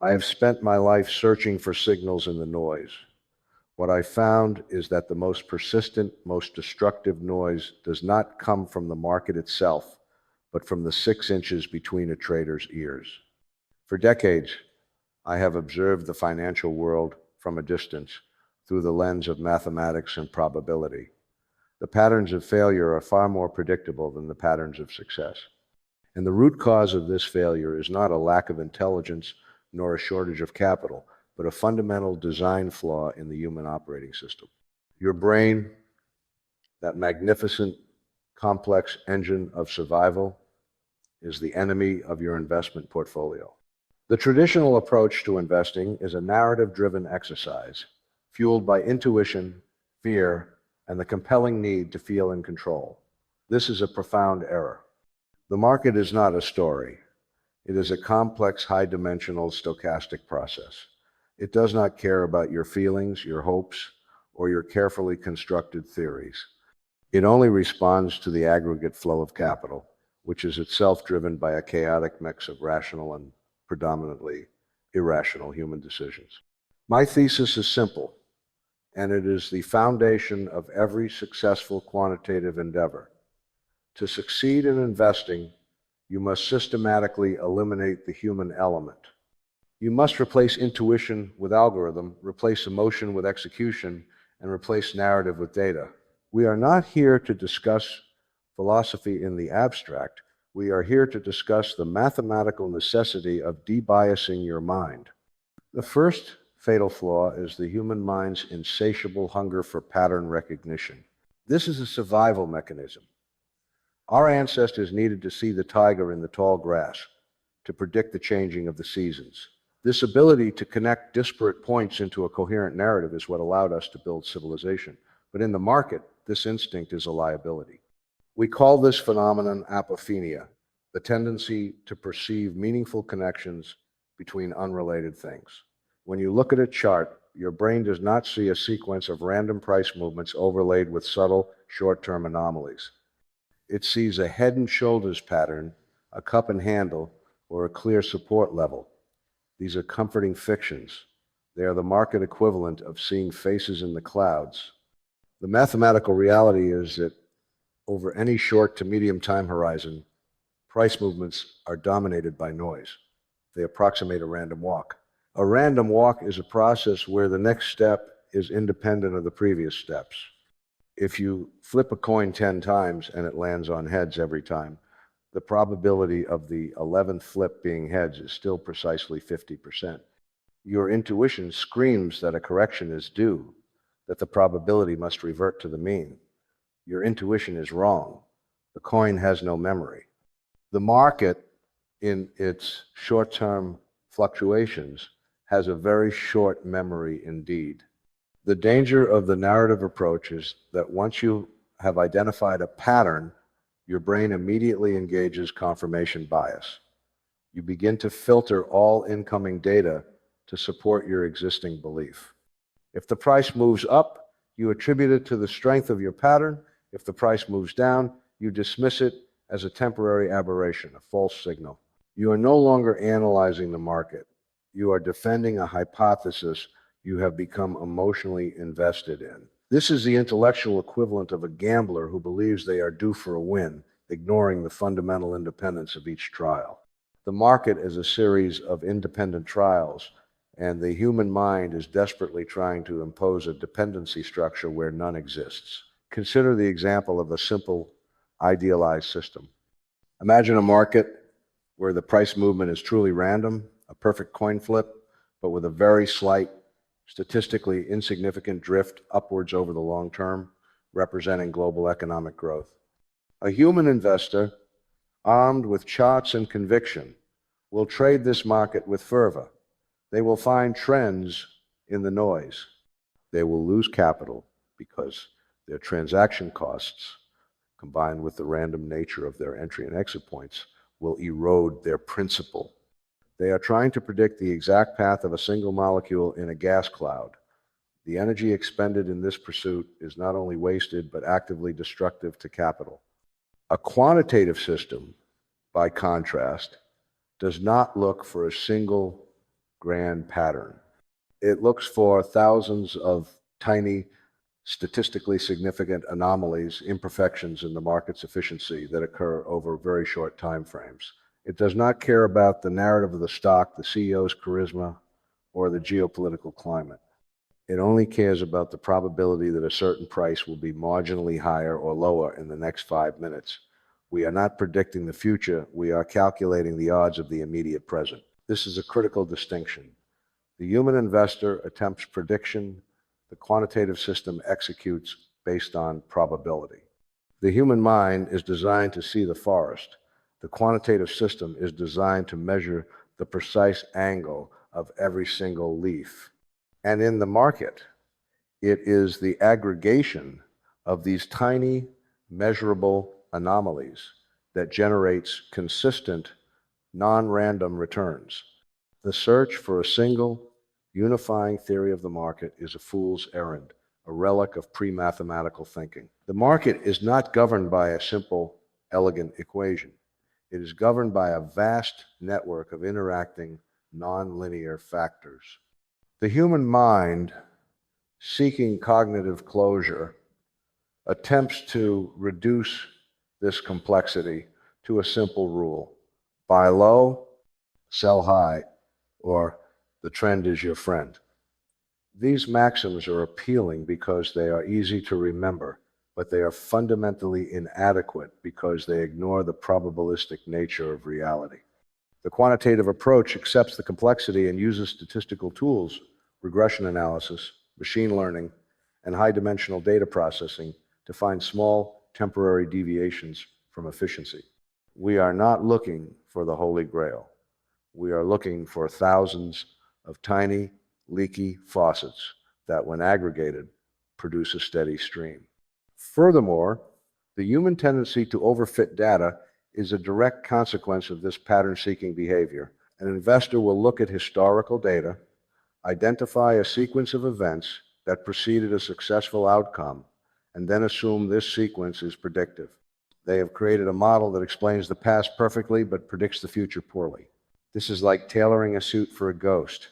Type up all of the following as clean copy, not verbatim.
I have spent my life searching for signals in the noise. What I found is that the most persistent, most destructive noise does not come from the market itself, but from the 6 inches between a trader's ears. For decades, I have observed the financial world from a distance through the lens of mathematics and probability. The patterns of failure are far more predictable than the patterns of success. And the root cause of this failure is not a lack of intelligence nor a shortage of capital, but a fundamental design flaw in the human operating system. Your brain, that magnificent, complex engine of survival, is the enemy of your investment portfolio. The traditional approach to investing is a narrative-driven exercise, fueled by intuition, fear, and the compelling need to feel in control. This is a profound error. The market is not a story. It is a complex, high-dimensional, stochastic process. It does not care about your feelings, your hopes, or your carefully constructed theories. It only responds to the aggregate flow of capital, which is itself driven by a chaotic mix of rational and predominantly irrational human decisions. My thesis is simple, and it is the foundation of every successful quantitative endeavor. To succeed in investing, you must systematically eliminate the human element. You must replace intuition with algorithm, replace emotion with execution, and replace narrative with data. We are not here to discuss philosophy in the abstract. We are here to discuss the mathematical necessity of debiasing your mind. The first fatal flaw is the human mind's insatiable hunger for pattern recognition. This is a survival mechanism. Our ancestors needed to see the tiger in the tall grass to predict the changing of the seasons. This ability to connect disparate points into a coherent narrative is what allowed us to build civilization. But in the market, this instinct is a liability. We call this phenomenon apophenia, the tendency to perceive meaningful connections between unrelated things. When you look at a chart, your brain does not see a sequence of random price movements overlaid with subtle, short-term anomalies. It sees a head and shoulders pattern, a cup and handle, or a clear support level. These are comforting fictions. They are the market equivalent of seeing faces in the clouds. The mathematical reality is that over any short to medium time horizon, price movements are dominated by noise. They approximate a random walk. A random walk is a process where the next step is independent of the previous steps. If you flip a coin 10 times and it lands on heads every time, the probability of the 11th flip being heads is still precisely 50%. Your intuition screams that a correction is due, that the probability must revert to the mean. Your intuition is wrong. The coin has no memory. The market, in its short-term fluctuations, has a very short memory indeed. The danger of the narrative approach is that once you have identified a pattern, your brain immediately engages confirmation bias. You begin to filter all incoming data to support your existing belief. If the price moves up, you attribute it to the strength of your pattern. If the price moves down, you dismiss it as a temporary aberration, a false signal. You are no longer analyzing the market. You are defending a hypothesis you have become emotionally invested in. This is the intellectual equivalent of a gambler who believes they are due for a win, ignoring the fundamental independence of each trial. The market is a series of independent trials, and the human mind is desperately trying to impose a dependency structure where none exists. Consider the example of a simple, idealized system. Imagine a market where the price movement is truly random, a perfect coin flip, but with a very slight, statistically insignificant drift upwards over the long term, representing global economic growth. A human investor, armed with charts and conviction, will trade this market with fervor. They will find trends in the noise. They will lose capital because their transaction costs, combined with the random nature of their entry and exit points, will erode their principal. They are trying to predict the exact path of a single molecule in a gas cloud. The energy expended in this pursuit is not only wasted, but actively destructive to capital. A quantitative system, by contrast, does not look for a single grand pattern. It looks for thousands of tiny, statistically significant anomalies, imperfections in the market's efficiency that occur over very short time frames. It does not care about the narrative of the stock, the CEO's charisma, or the geopolitical climate. It only cares about the probability that a certain price will be marginally higher or lower in the next 5 minutes. We are not predicting the future, we are calculating the odds of the immediate present. This is a critical distinction. The human investor attempts prediction, the quantitative system executes based on probability. The human mind is designed to see the forest. The quantitative system is designed to measure the precise angle of every single leaf. And in the market, it is the aggregation of these tiny, measurable anomalies that generates consistent, non-random returns. The search for a single, unifying theory of the market is a fool's errand, a relic of pre-mathematical thinking. The market is not governed by a simple, elegant equation. It is governed by a vast network of interacting, non-linear factors. The human mind, seeking cognitive closure, attempts to reduce this complexity to a simple rule: buy low, sell high, or the trend is your friend. These maxims are appealing because they are easy to remember, but they are fundamentally inadequate because they ignore the probabilistic nature of reality. The quantitative approach accepts the complexity and uses statistical tools, regression analysis, machine learning, and high-dimensional data processing to find small, temporary deviations from efficiency. We are not looking for the Holy Grail. We are looking for thousands of tiny, leaky faucets that, when aggregated, produce a steady stream. Furthermore, the human tendency to overfit data is a direct consequence of this pattern-seeking behavior. An investor will look at historical data, identify a sequence of events that preceded a successful outcome, and then assume this sequence is predictive. They have created a model that explains the past perfectly but predicts the future poorly. This is like tailoring a suit for a ghost.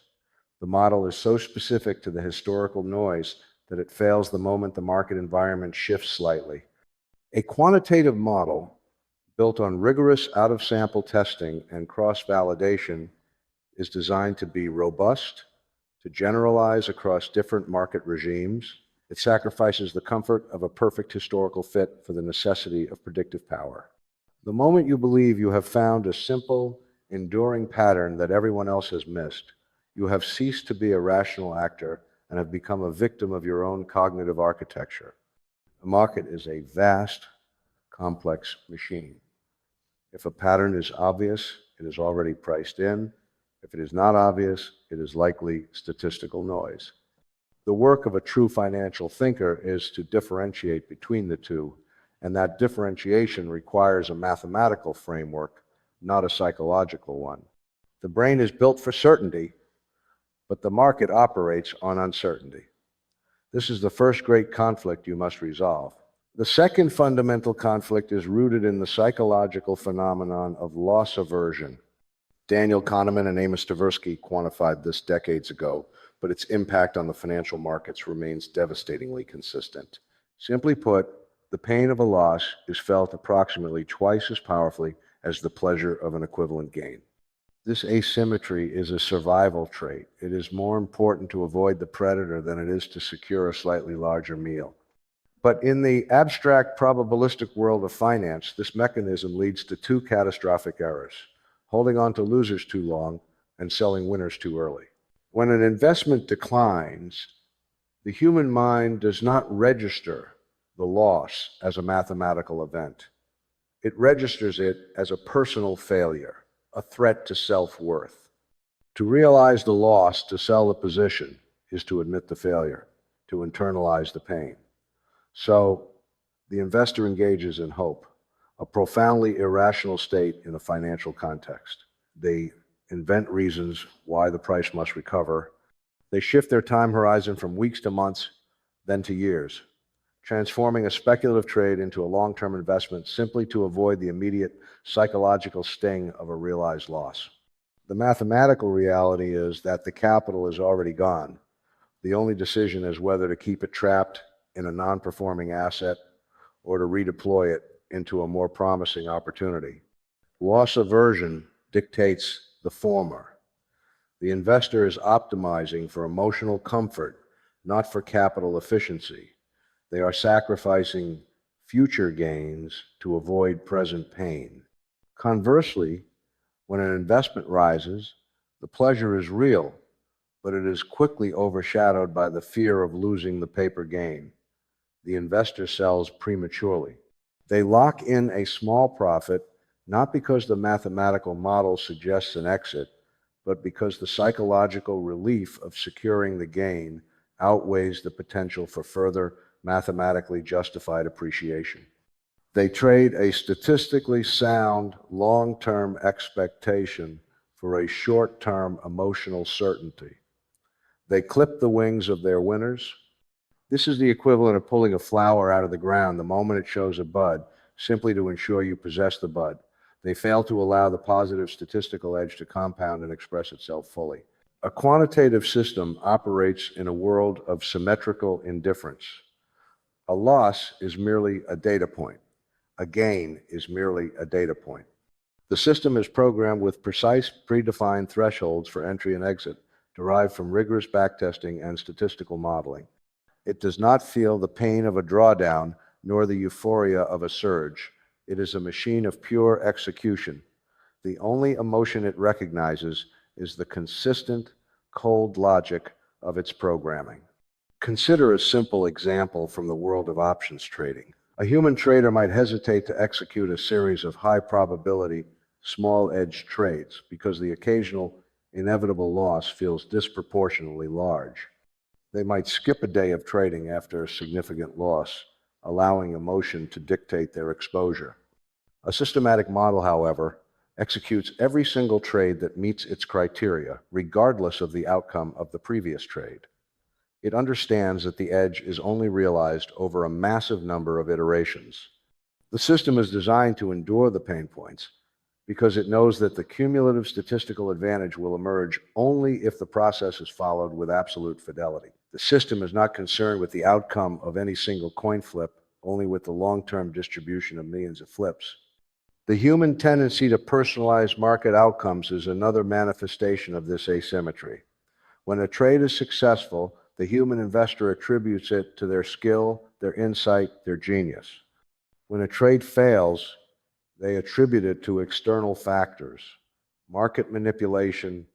The model is so specific to the historical noise that it fails the moment the market environment shifts slightly. A quantitative model built on rigorous out-of-sample testing and cross-validation is designed to be robust, to generalize across different market regimes. It sacrifices the comfort of a perfect historical fit for the necessity of predictive power. The moment you believe you have found a simple, enduring pattern that everyone else has missed, you have ceased to be a rational actor and have become a victim of your own cognitive architecture. The market is a vast, complex machine. If a pattern is obvious, it is already priced in. If it is not obvious, it is likely statistical noise. The work of a true financial thinker is to differentiate between the two, and that differentiation requires a mathematical framework, not a psychological one. The brain is built for certainty, but the market operates on uncertainty. This is the first great conflict you must resolve. The second fundamental conflict is rooted in the psychological phenomenon of loss aversion. Daniel Kahneman and Amos Tversky quantified this decades ago, but its impact on the financial markets remains devastatingly consistent. Simply put, the pain of a loss is felt approximately twice as powerfully as the pleasure of an equivalent gain. This asymmetry is a survival trait. It is more important to avoid the predator than it is to secure a slightly larger meal. But in the abstract probabilistic world of finance, this mechanism leads to two catastrophic errors: holding on to losers too long and selling winners too early. When an investment declines, the human mind does not register the loss as a mathematical event. It registers it as a personal failure, a threat to self-worth. To realize the loss, to sell the position, is to admit the failure, to internalize the pain. So the investor engages in hope, a profoundly irrational state in a financial context. They invent reasons why the price must recover. They shift their time horizon from weeks to months, then to years, transforming a speculative trade into a long-term investment simply to avoid the immediate psychological sting of a realized loss. The mathematical reality is that the capital is already gone. The only decision is whether to keep it trapped in a non-performing asset or to redeploy it into a more promising opportunity. Loss aversion dictates the former. The investor is optimizing for emotional comfort, not for capital efficiency. They are sacrificing future gains to avoid present pain. Conversely, when an investment rises, the pleasure is real, but it is quickly overshadowed by the fear of losing the paper gain. The investor sells prematurely. They lock in a small profit, not because the mathematical model suggests an exit, but because the psychological relief of securing the gain outweighs the potential for further mathematically justified appreciation. They trade a statistically sound long-term expectation for a short-term emotional certainty. They clip the wings of their winners. This is the equivalent of pulling a flower out of the ground the moment it shows a bud, simply to ensure you possess the bud. They fail to allow the positive statistical edge to compound and express itself fully. A quantitative system operates in a world of symmetrical indifference. A loss is merely a data point. A gain is merely a data point. The system is programmed with precise, predefined thresholds for entry and exit, derived from rigorous backtesting and statistical modeling. It does not feel the pain of a drawdown, nor the euphoria of a surge. It is a machine of pure execution. The only emotion it recognizes is the consistent, cold logic of its programming. Consider a simple example from the world of options trading. A human trader might hesitate to execute a series of high-probability, small-edge trades because the occasional, inevitable loss feels disproportionately large. They might skip a day of trading after a significant loss, allowing emotion to dictate their exposure. A systematic model, however, executes every single trade that meets its criteria, regardless of the outcome of the previous trade. It understands that the edge is only realized over a massive number of iterations. The system is designed to endure the pain points because it knows that the cumulative statistical advantage will emerge only if the process is followed with absolute fidelity. The system is not concerned with the outcome of any single coin flip, only with the long-term distribution of millions of flips. The human tendency to personalize market outcomes is another manifestation of this asymmetry. When a trade is successful, the human investor attributes it to their skill, their insight, their genius. When a trade fails, they attribute it to external factors, market manipulation,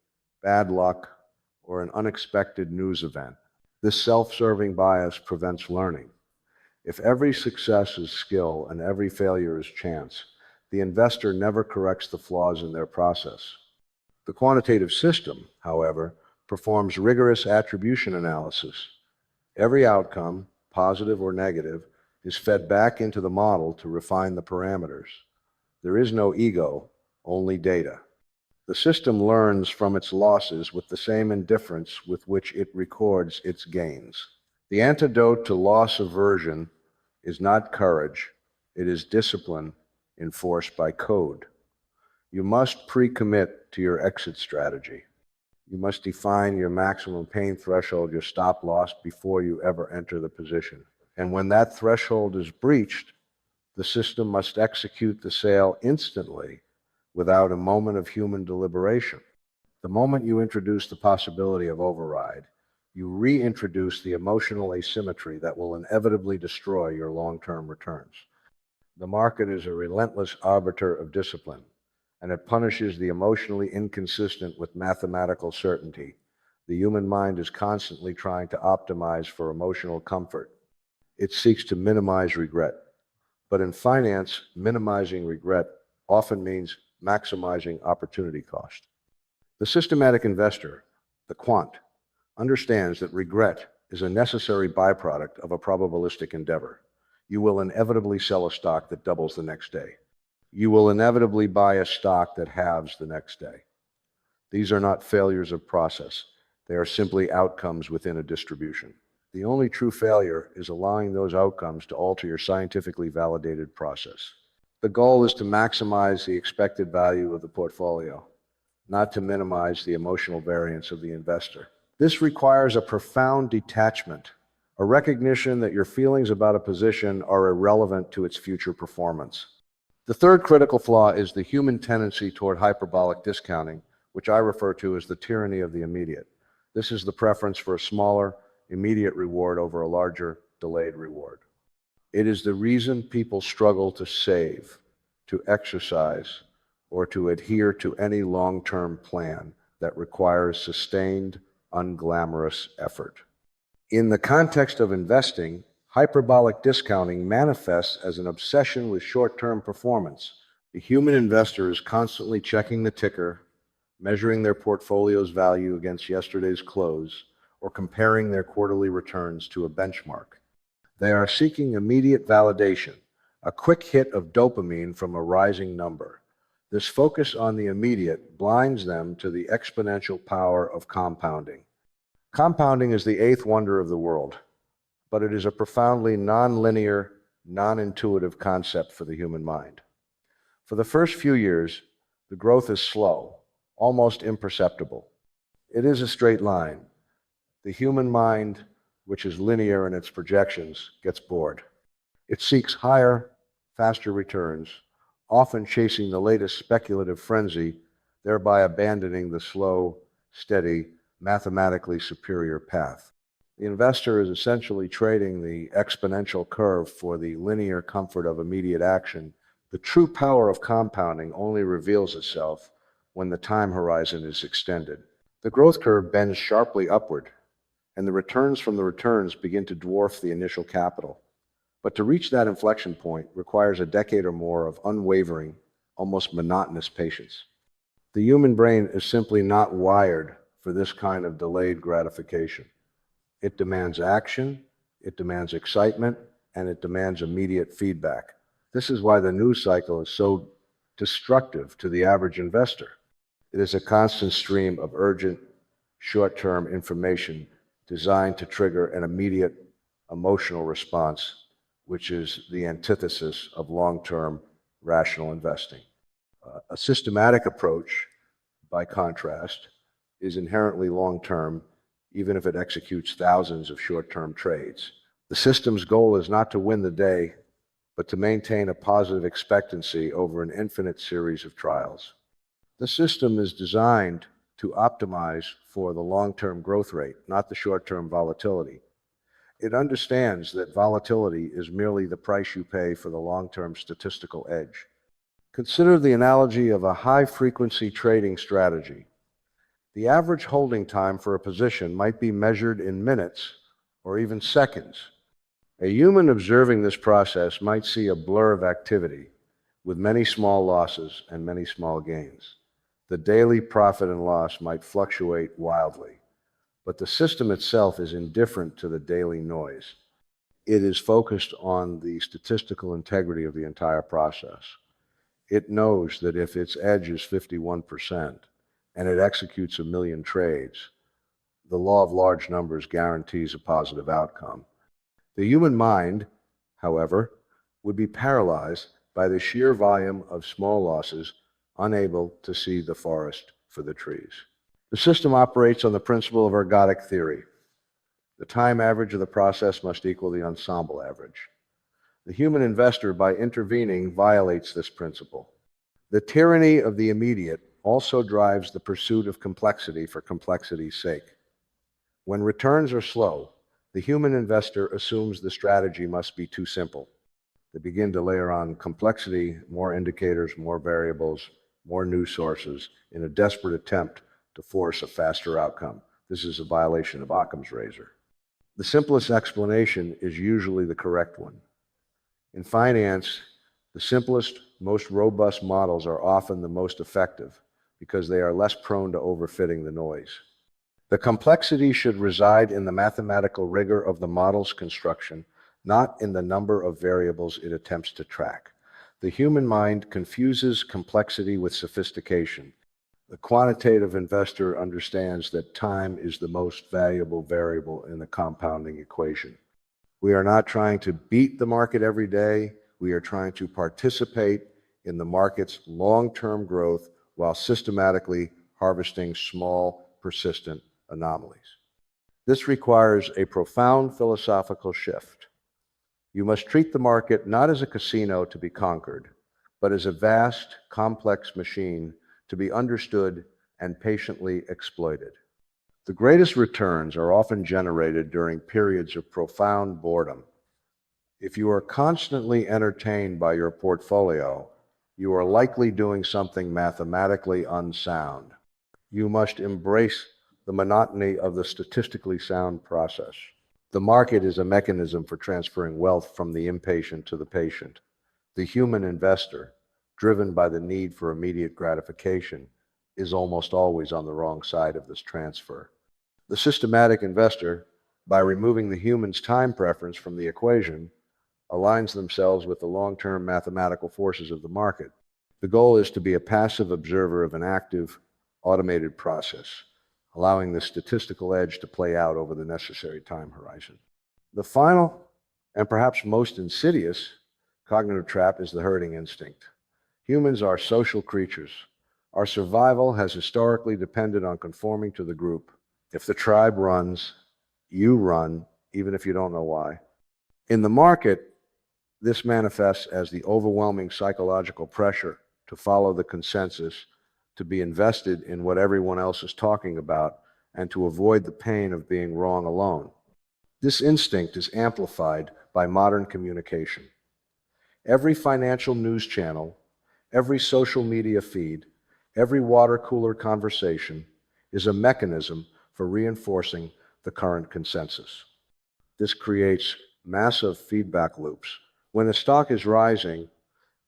bad luck, or an unexpected news event. This self-serving bias prevents learning. If every success is skill and every failure is chance, the investor never corrects the flaws in their process. The quantitative system, however, performs rigorous attribution analysis. Every outcome, positive or negative, is fed back into the model to refine the parameters. There is no ego, only data. The system learns from its losses with the same indifference with which it records its gains. The antidote to loss aversion is not courage, it is discipline enforced by code. You must pre-commit to your exit strategy. You must define your maximum pain threshold, your stop loss, before you ever enter the position. And when that threshold is breached, the system must execute the sale instantly without a moment of human deliberation. The moment you introduce the possibility of override, you reintroduce the emotional asymmetry that will inevitably destroy your long-term returns. The market is a relentless arbiter of discipline, and it punishes the emotionally inconsistent with mathematical certainty. The human mind is constantly trying to optimize for emotional comfort. It seeks to minimize regret. But in finance, minimizing regret often means maximizing opportunity cost. The systematic investor, the quant, understands that regret is a necessary byproduct of a probabilistic endeavor. You will inevitably sell a stock that doubles the next day. You will inevitably buy a stock that halves the next day. These are not failures of process. They are simply outcomes within a distribution. The only true failure is allowing those outcomes to alter your scientifically validated process. The goal is to maximize the expected value of the portfolio, not to minimize the emotional variance of the investor. This requires a profound detachment, a recognition that your feelings about a position are irrelevant to its future performance. The third critical flaw is the human tendency toward hyperbolic discounting, which I refer to as the tyranny of the immediate. This is the preference for a smaller, immediate reward over a larger, delayed reward. It is the reason people struggle to save, to exercise, or to adhere to any long-term plan that requires sustained, unglamorous effort. In the context of investing, hyperbolic discounting manifests as an obsession with short-term performance. The human investor is constantly checking the ticker, measuring their portfolio's value against yesterday's close, or comparing their quarterly returns to a benchmark. They are seeking immediate validation, a quick hit of dopamine from a rising number. This focus on the immediate blinds them to the exponential power of compounding. Compounding is the eighth wonder of the world, but it is a profoundly nonlinear, non-intuitive concept for the human mind. For the first few years, the growth is slow, almost imperceptible. It is a straight line. The human mind, which is linear in its projections, gets bored. It seeks higher, faster returns, often chasing the latest speculative frenzy, thereby abandoning the slow, steady, mathematically superior path. The investor is essentially trading the exponential curve for the linear comfort of immediate action. The true power of compounding only reveals itself when the time horizon is extended. The growth curve bends sharply upward, and the returns from the returns begin to dwarf the initial capital. But to reach that inflection point requires a decade or more of unwavering, almost monotonous patience. The human brain is simply not wired for this kind of delayed gratification. It demands action, it demands excitement, and it demands immediate feedback. This is why the news cycle is so destructive to the average investor. It is a constant stream of urgent, short-term information designed to trigger an immediate emotional response, which is the antithesis of long-term rational investing. A systematic approach, by contrast, is inherently long-term, even if it executes thousands of short-term trades. The system's goal is not to win the day, but to maintain a positive expectancy over an infinite series of trials. The system is designed to optimize for the long-term growth rate, not the short-term volatility. It understands that volatility is merely the price you pay for the long-term statistical edge. Consider the analogy of a high-frequency trading strategy. The average holding time for a position might be measured in minutes or even seconds. A human observing this process might see a blur of activity with many small losses and many small gains. The daily profit and loss might fluctuate wildly, but the system itself is indifferent to the daily noise. It is focused on the statistical integrity of the entire process. It knows that if its edge is 51% and it executes 1,000,000 trades, the law of large numbers guarantees a positive outcome. The human mind, however, would be paralyzed by the sheer volume of small losses, unable to see the forest for the trees. The system operates on the principle of ergodic theory. The time average of the process must equal the ensemble average. The human investor, by intervening, violates this principle. The tyranny of the immediate also drives the pursuit of complexity for complexity's sake. When returns are slow, the human investor assumes the strategy must be too simple. They begin to layer on complexity, more indicators, more variables, more new sources, in a desperate attempt to force a faster outcome. This is a violation of Occam's razor. The simplest explanation is usually the correct one. In finance, the simplest, most robust models are often the most effective because they are less prone to overfitting the noise. The complexity should reside in the mathematical rigor of the model's construction, not in the number of variables it attempts to track. The human mind confuses complexity with sophistication. The quantitative investor understands that time is the most valuable variable in the compounding equation. We are not trying to beat the market every day. We are trying to participate in the market's long-term growth while systematically harvesting small, persistent anomalies. This requires a profound philosophical shift. You must treat the market not as a casino to be conquered, but as a vast, complex machine to be understood and patiently exploited. The greatest returns are often generated during periods of profound boredom. If you are constantly entertained by your portfolio, you are likely doing something mathematically unsound. You must embrace the monotony of the statistically sound process. The market is a mechanism for transferring wealth from the impatient to the patient. The human investor, driven by the need for immediate gratification, is almost always on the wrong side of this transfer. The systematic investor, by removing the human's time preference from the equation, aligns themselves with the long-term mathematical forces of the market. The goal is to be a passive observer of an active, automated process, allowing the statistical edge to play out over the necessary time horizon. The final, and perhaps most insidious, cognitive trap is the herding instinct. Humans are social creatures. Our survival has historically depended on conforming to the group. If the tribe runs, you run, even if you don't know why. In the market, this manifests as the overwhelming psychological pressure to follow the consensus, to be invested in what everyone else is talking about, and to avoid the pain of being wrong alone. This instinct is amplified by modern communication. Every financial news channel, every social media feed, every water cooler conversation is a mechanism for reinforcing the current consensus. This creates massive feedback loops. When a stock is rising,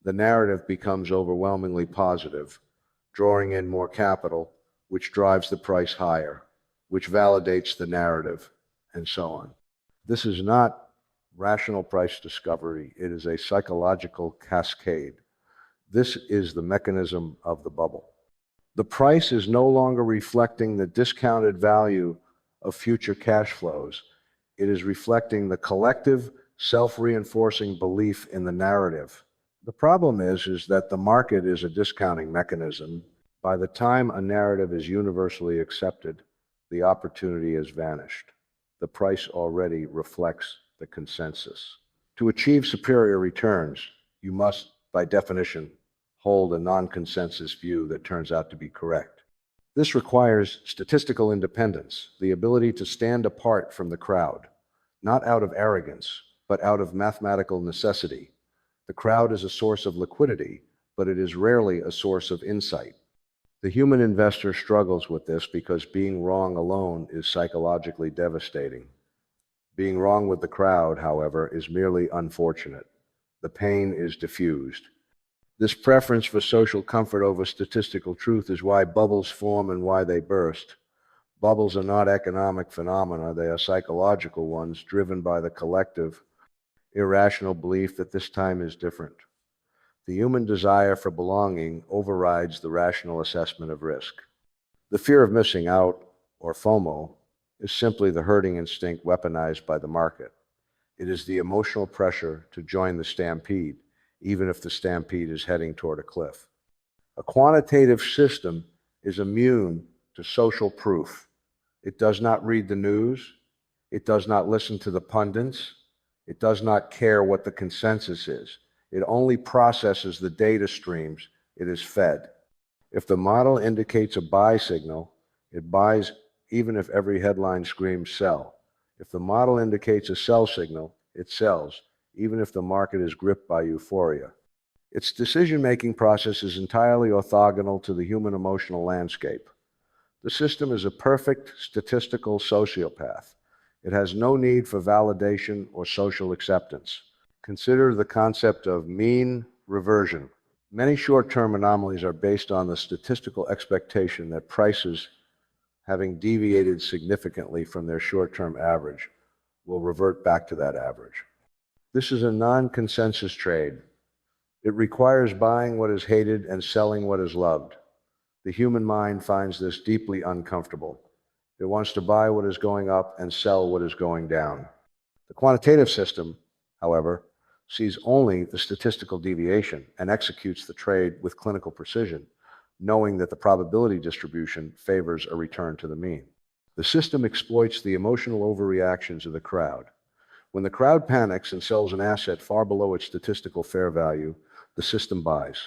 the narrative becomes overwhelmingly positive, drawing in more capital, which drives the price higher, which validates the narrative, and so on. This is not rational price discovery, it is a psychological cascade. This is the mechanism of the bubble. The price is no longer reflecting the discounted value of future cash flows. It is reflecting the collective, self-reinforcing belief in the narrative. The problem is that the market is a discounting mechanism. By the time a narrative is universally accepted, the opportunity has vanished. The price already reflects the consensus. To achieve superior returns, you must, by definition, hold a non-consensus view that turns out to be correct. This requires statistical independence, the ability to stand apart from the crowd, not out of arrogance, but out of mathematical necessity. The crowd is a source of liquidity, but it is rarely a source of insight. The human investor struggles with this because being wrong alone is psychologically devastating. Being wrong with the crowd, however, is merely unfortunate. The pain is diffused. This preference for social comfort over statistical truth is why bubbles form and why they burst. Bubbles are not economic phenomena, they are psychological ones driven by the collective, irrational belief that this time is different. The human desire for belonging overrides the rational assessment of risk. The fear of missing out, or FOMO, is simply the herding instinct weaponized by the market. It is the emotional pressure to join the stampede, even if the stampede is heading toward a cliff. A quantitative system is immune to social proof. It does not read the news. It does not listen to the pundits. It does not care what the consensus is. It only processes the data streams it is fed. If the model indicates a buy signal, it buys even if every headline screams sell. If the model indicates a sell signal, it sells, even if the market is gripped by euphoria. Its decision-making process is entirely orthogonal to the human emotional landscape. The system is a perfect statistical sociopath. It has no need for validation or social acceptance. Consider the concept of mean reversion. Many short-term anomalies are based on the statistical expectation that prices, having deviated significantly from their short-term average, will revert back to that average. This is a non-consensus trade. It requires buying what is hated and selling what is loved. The human mind finds this deeply uncomfortable. It wants to buy what is going up and sell what is going down. The quantitative system, however, sees only the statistical deviation and executes the trade with clinical precision. knowing that the probability distribution favors a return to the mean. The system exploits the emotional overreactions of the crowd. When the crowd panics and sells an asset far below its statistical fair value, the system buys.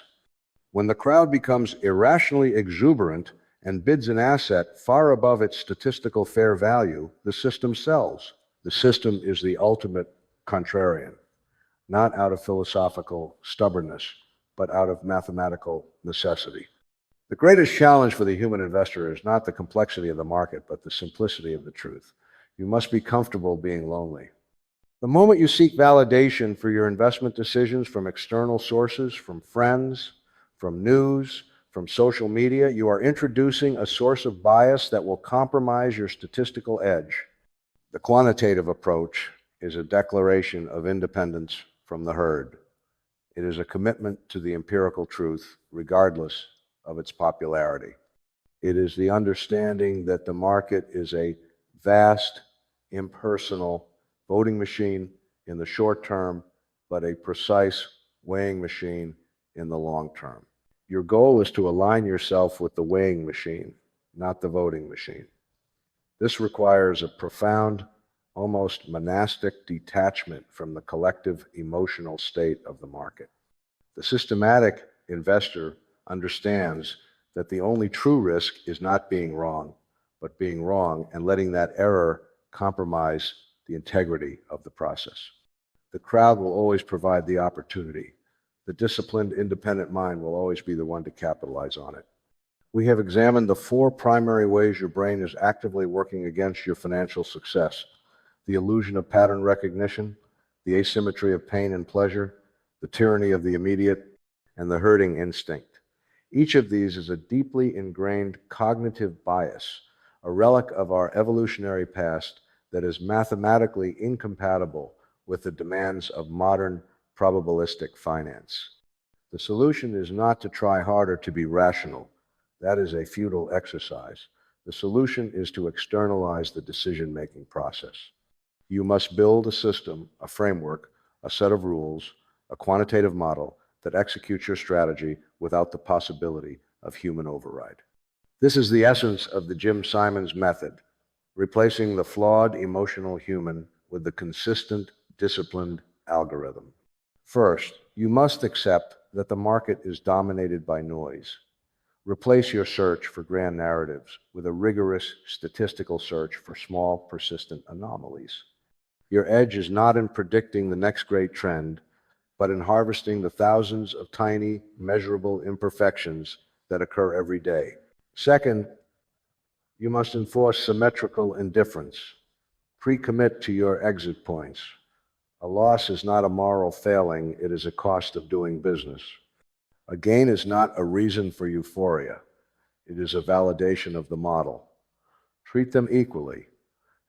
When the crowd becomes irrationally exuberant and bids an asset far above its statistical fair value, the system sells. The system is the ultimate contrarian, not out of philosophical stubbornness, but out of mathematical necessity. The greatest challenge for the human investor is not the complexity of the market, but the simplicity of the truth. You must be comfortable being lonely. The moment you seek validation for your investment decisions from external sources, from friends, from news, from social media, you are introducing a source of bias that will compromise your statistical edge. The quantitative approach is a declaration of independence from the herd. It is a commitment to the empirical truth, regardless of its popularity. It is the understanding that the market is a vast, impersonal voting machine in the short term, but a precise weighing machine in the long term. Your goal is to align yourself with the weighing machine, not the voting machine. This requires a profound, almost monastic detachment from the collective emotional state of the market. The systematic investor understands that the only true risk is not being wrong, but being wrong and letting that error compromise the integrity of the process. The crowd will always provide the opportunity. The disciplined, independent mind will always be the one to capitalize on it. We have examined the 4 primary ways your brain is actively working against your financial success: the illusion of pattern recognition, the asymmetry of pain and pleasure, the tyranny of the immediate, and the herding instinct. Each of these is a deeply ingrained cognitive bias, a relic of our evolutionary past that is mathematically incompatible with the demands of modern probabilistic finance. The solution is not to try harder to be rational. That is a futile exercise. The solution is to externalize the decision-making process. You must build a system, a framework, a set of rules, a quantitative model that executes your strategy without the possibility of human override. This is the essence of the Jim Simons method, replacing the flawed emotional human with the consistent, disciplined algorithm. First, you must accept that the market is dominated by noise. Replace your search for grand narratives with a rigorous statistical search for small, persistent anomalies. Your edge is not in predicting the next great trend, but in harvesting the thousands of tiny, measurable imperfections that occur every day. Second, you must enforce symmetrical indifference. Pre-commit to your exit points. A loss is not a moral failing, it is a cost of doing business. A gain is not a reason for euphoria. It is a validation of the model. Treat them equally,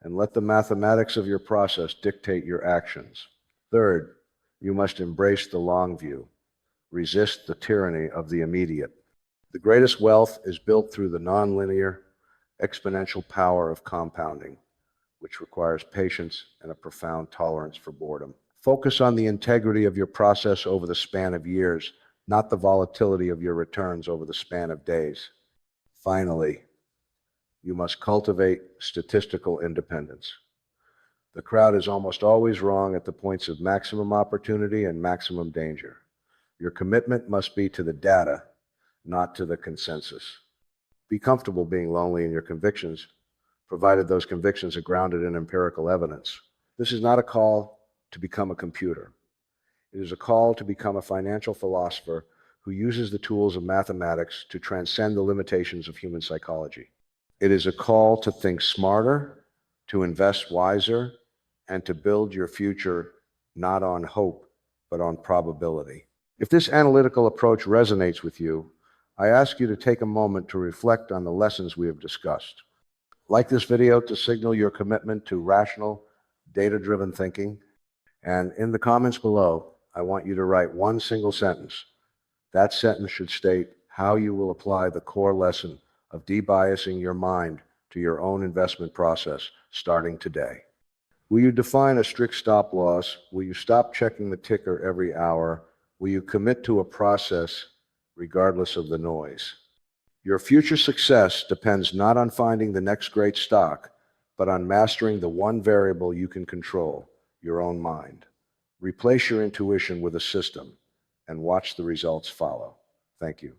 and let the mathematics of your process dictate your actions. Third, you must embrace the long view. Resist the tyranny of the immediate. The greatest wealth is built through the nonlinear, exponential power of compounding, which requires patience and a profound tolerance for boredom. Focus on the integrity of your process over the span of years, not the volatility of your returns over the span of days. Finally, you must cultivate statistical independence. The crowd is almost always wrong at the points of maximum opportunity and maximum danger. Your commitment must be to the data, not to the consensus. Be comfortable being lonely in your convictions, provided those convictions are grounded in empirical evidence. This is not a call to become a computer. It is a call to become a financial philosopher who uses the tools of mathematics to transcend the limitations of human psychology. It is a call to think smarter, to invest wiser, and to build your future not on hope, but on probability. If this analytical approach resonates with you, I ask you to take a moment to reflect on the lessons we have discussed. Like this video to signal your commitment to rational, data-driven thinking. And in the comments below, I want you to write one single sentence. That sentence should state how you will apply the core lesson of debiasing your mind to your own investment process starting today. Will you define a strict stop loss? Will you stop checking the ticker every hour? Will you commit to a process regardless of the noise? Your future success depends not on finding the next great stock, but on mastering the one variable you can control, your own mind. Replace your intuition with a system and watch the results follow. Thank you.